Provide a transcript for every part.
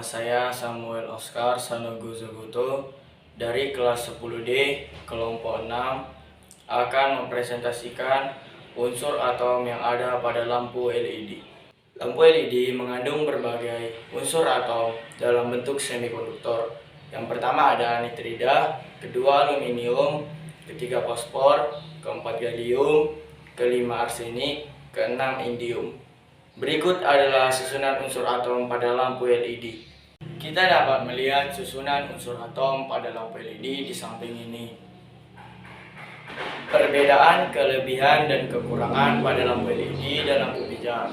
saya Samuel Oscar Sanogo Zogoto dari kelas 10D kelompok 6 akan mempresentasikan unsur atom yang ada pada lampu LED. Lampu LED mengandung berbagai unsur atom dalam bentuk semikonduktor. Yang pertama ada nitrida, kedua aluminium, ketiga fosfor, keempat gallium, kelima arsenik, keenam indium. Berikut adalah susunan unsur atom pada lampu LED. Kita dapat melihat susunan unsur atom pada lampu LED di samping ini. Perbedaan, kelebihan, dan kekurangan pada lampu LED dan lampu pijar.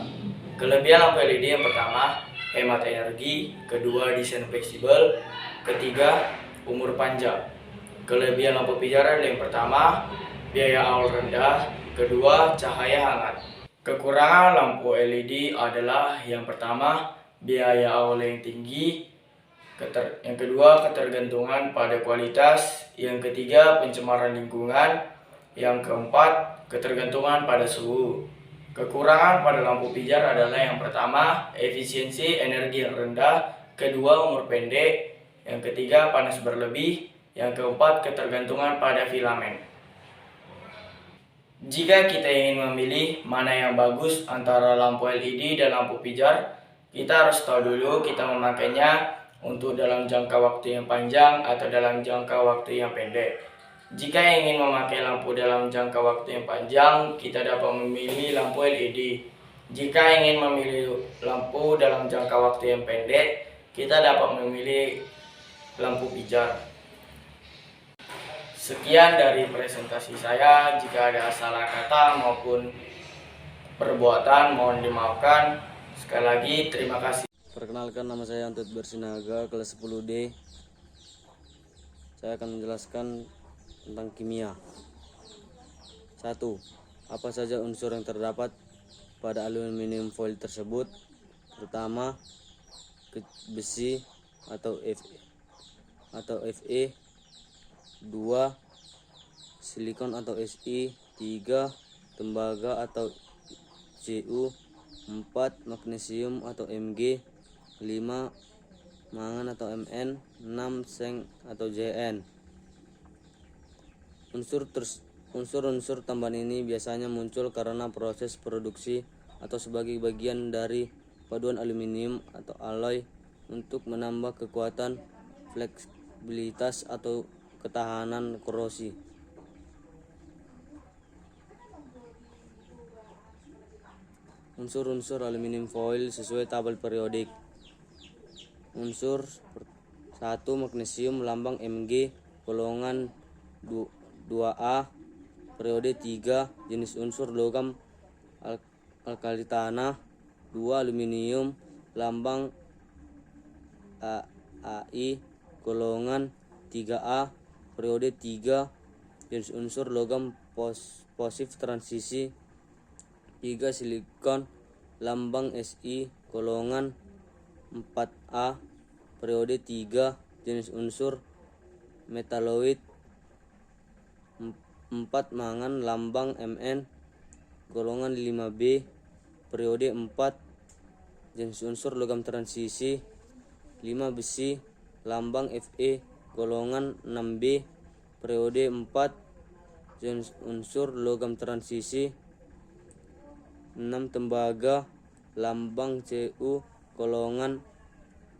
Kelebihan lampu LED yang pertama, hemat energi, kedua desain fleksibel, ketiga umur panjang. Kelebihan lampu pijar adalah yang pertama, biaya awal rendah, kedua cahaya hangat. Kekurangan lampu LED adalah yang pertama, biaya awal yang tinggi, yang kedua ketergantungan pada kualitas, yang ketiga pencemaran lingkungan, yang keempat ketergantungan pada suhu. Kekurangan pada lampu pijar adalah yang pertama, efisiensi energi yang rendah, kedua umur pendek, yang ketiga panas berlebih, yang keempat ketergantungan pada filamen. Jika kita ingin memilih mana yang bagus antara lampu LED dan lampu pijar, kita harus tahu dulu kita memakainya untuk dalam jangka waktu yang panjang atau dalam jangka waktu yang pendek. Jika ingin memakai lampu dalam jangka waktu yang panjang, kita dapat memilih lampu LED. Jika ingin memilih lampu dalam jangka waktu yang pendek, kita dapat memilih lampu pijar. Sekian dari presentasi saya. Jika ada salah kata maupun perbuatan mohon dimaafkan. Sekali lagi terima kasih. Perkenalkan, nama saya Antut Bersinaga, kelas 10D. Saya akan menjelaskan tentang kimia. 1. Apa saja unsur yang terdapat pada aluminium foil tersebut? Pertama, besi atau Fe. 2. Silikon atau Si. 3. Tembaga atau Cu. 4. Magnesium atau Mg. 5. Mangan atau Mn. 6. Seng atau Zn. Unsur-unsur tambahan ini biasanya muncul karena proses produksi atau sebagai bagian dari paduan aluminium atau alloy untuk menambah kekuatan, fleksibilitas atau ketahanan korosi. Unsur-unsur aluminium foil sesuai tabel periodik. Unsur 1. Magnesium, lambang Mg, golongan 2A, periode 3, jenis unsur logam alkali tanah. 2. Aluminium, lambang Ai, golongan 3A, periode 3, jenis unsur logam positif transisi. 3. Silikon, lambang Si, golongan 4A, periode 3, jenis unsur metaloid. 4. Mangan, lambang Mn, golongan 5B, periode 4, jenis unsur logam transisi. 5. Besi, lambang Fe, golongan 6B, periode 4, jenis unsur logam transisi. 6. Tembaga, lambang Cu, golongan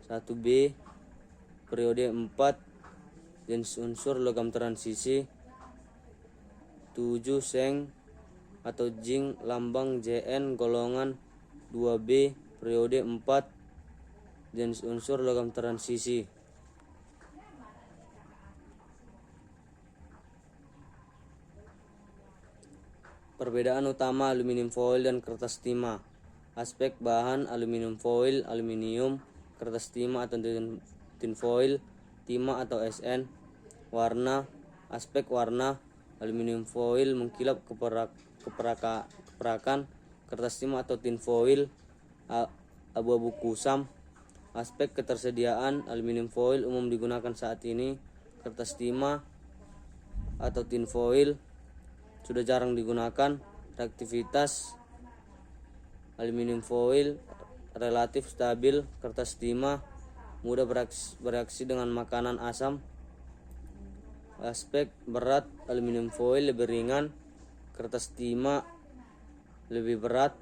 1B, periode 4, jenis unsur logam transisi. 7. Seng atau zinc, lambang Zn, golongan 2B, periode 4, jenis unsur logam transisi. Perbedaan utama aluminium foil dan kertas timah. Aspek bahan aluminium foil, aluminium, kertas timah atau tin foil, timah atau Sn. Warna, aspek warna, aluminium foil mengkilap keperakan, kertas timah atau tin foil abu-abu kusam. Aspek ketersediaan, aluminium foil umum digunakan saat ini, kertas timah atau tin foil sudah jarang digunakan. Reaktivitas, aluminium foil relatif stabil, kertas timah mudah bereaksi dengan makanan asam. Aspek berat, aluminium foil lebih ringan, kertas timah lebih berat.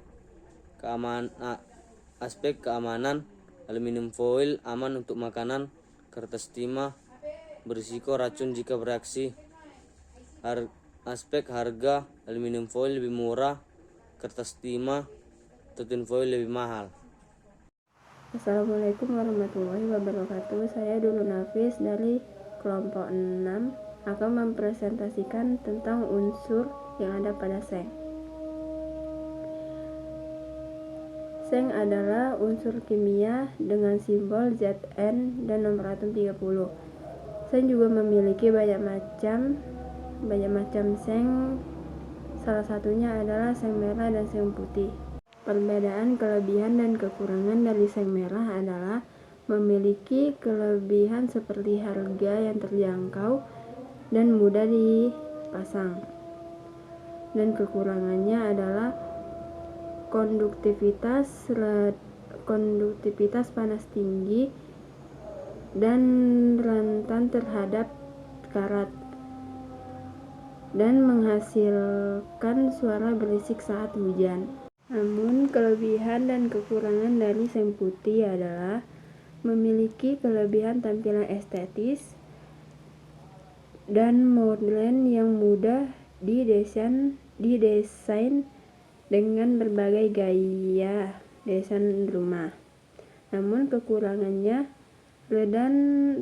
Aspek keamanan, aluminium foil aman untuk makanan, kertas timah berisiko racun jika bereaksi. Aspek harga, aluminium foil lebih murah, kertas timah atau tin foil lebih mahal. Assalamualaikum warahmatullahi wabarakatuh. Saya Dulu Nafis dari kelompok 6 akan mempresentasikan tentang unsur yang ada pada seng. Seng adalah unsur kimia dengan simbol Zn dan nomor atom 30. Seng juga memiliki banyak macam seng. Salah satunya adalah seng merah dan seng putih. Perbedaan, kelebihan, dan kekurangan dari seng merah adalah memiliki kelebihan seperti harga yang terjangkau dan mudah dipasang. Dan kekurangannya adalah konduktivitas panas tinggi dan rentan terhadap karat, dan menghasilkan suara berisik saat hujan. Namun, kelebihan dan kekurangan dari seng putih adalah memiliki kelebihan tampilan estetis dan modern yang mudah didesain dengan berbagai gaya desain rumah. Namun, kekurangannya rentan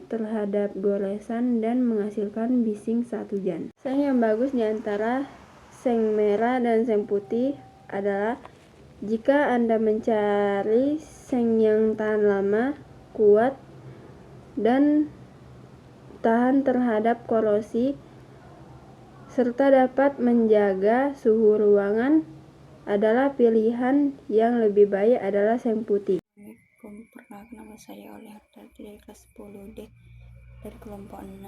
terhadap goresan dan menghasilkan bising saat hujan. Seng yang bagus di antara seng merah dan seng putih adalah jika Anda mencari seng yang tahan lama, kuat, dan tahan terhadap korosi, serta dapat menjaga suhu ruangan, adalah pilihan yang lebih baik adalah seng putih. Assalamualaikum, perkenalkan nama saya Oleh Hartarti dari kelas 10D dari kelompok 6.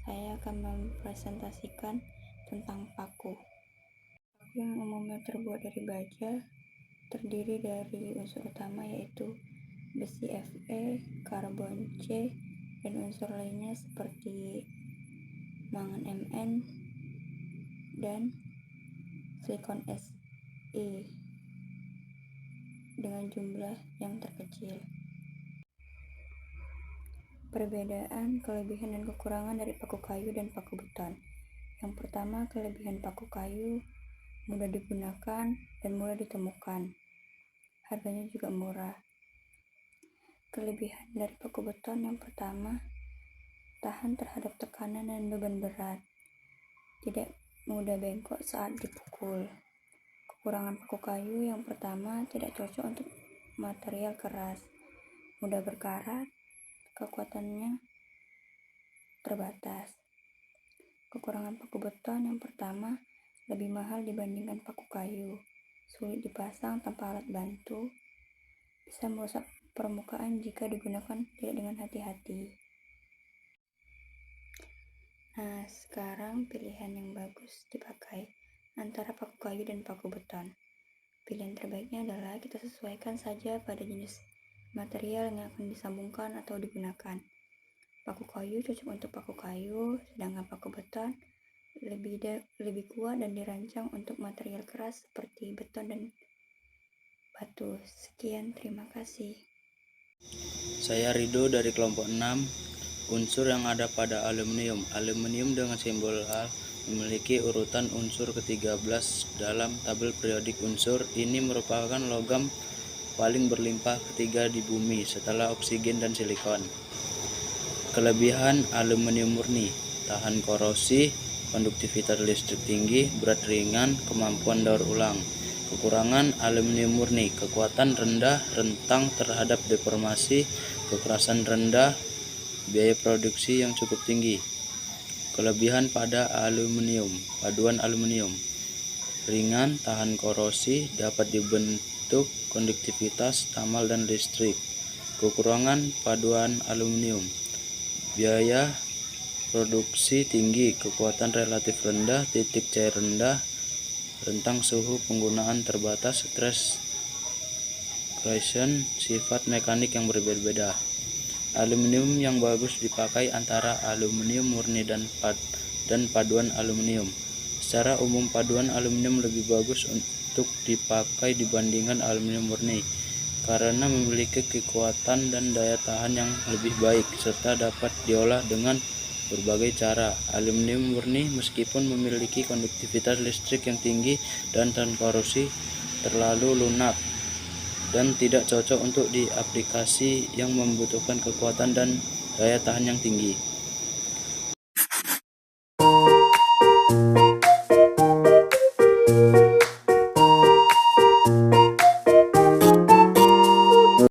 Saya akan mempresentasikan tentang paku. Paku yang umumnya terbuat dari baja terdiri dari unsur utama yaitu besi Fe, karbon C, dan unsur lainnya seperti mangan Mn dan silikon Si dengan jumlah yang terkecil. Perbedaan, kelebihan, dan kekurangan dari paku kayu dan paku beton. Yang pertama, kelebihan paku kayu mudah digunakan dan mudah ditemukan. Harganya juga murah. Kelebihan dari paku beton yang pertama, tahan terhadap tekanan dan beban berat, tidak mudah bengkok saat dipukul. Kekurangan paku kayu yang pertama, tidak cocok untuk material keras, mudah berkarat, kekuatannya terbatas. Kekurangan paku beton yang pertama, lebih mahal dibandingkan paku kayu, sulit dipasang tanpa alat bantu, bisa merusak permukaan jika digunakan tidak dengan hati-hati. Nah, sekarang pilihan yang bagus dipakai antara paku kayu dan paku beton. Pilihan terbaiknya adalah kita sesuaikan saja pada jenis material yang akan disambungkan atau digunakan. Paku kayu cocok untuk paku kayu, sedangkan paku beton lebih kuat dan dirancang untuk material keras seperti beton dan batu. Sekian, terima kasih. Saya Rido dari kelompok 6. Unsur yang ada pada aluminium. Aluminium dengan simbol Al memiliki urutan unsur ke-13 dalam tabel periodik unsur. Ini merupakan logam paling berlimpah ketiga di bumi setelah oksigen dan silikon. Kelebihan aluminium murni: tahan korosi, konduktivitas listrik tinggi, berat ringan, kemampuan daur ulang. Kekurangan aluminium murni: kekuatan rendah, rentang terhadap deformasi, kekerasan rendah, biaya produksi yang cukup tinggi. Kelebihan pada aluminium: paduan aluminium ringan, tahan korosi, dapat dibentuk, konduktivitas, tamal dan listrik. Kekurangan paduan aluminium: biaya produksi tinggi, kekuatan relatif rendah, titik cair rendah, rentang suhu penggunaan terbatas, stress corrosion, sifat mekanik yang berbeda-beda. Aluminium yang bagus dipakai antara aluminium murni dan paduan aluminium. Secara umum paduan aluminium lebih bagus untuk dipakai dibandingkan aluminium murni karena memiliki kekuatan dan daya tahan yang lebih baik serta dapat diolah dengan berbagai cara. Aluminium murni meskipun memiliki konduktivitas listrik yang tinggi dan korosif terlalu lunak dan tidak cocok untuk di aplikasi yang membutuhkan kekuatan dan daya tahan yang tinggi.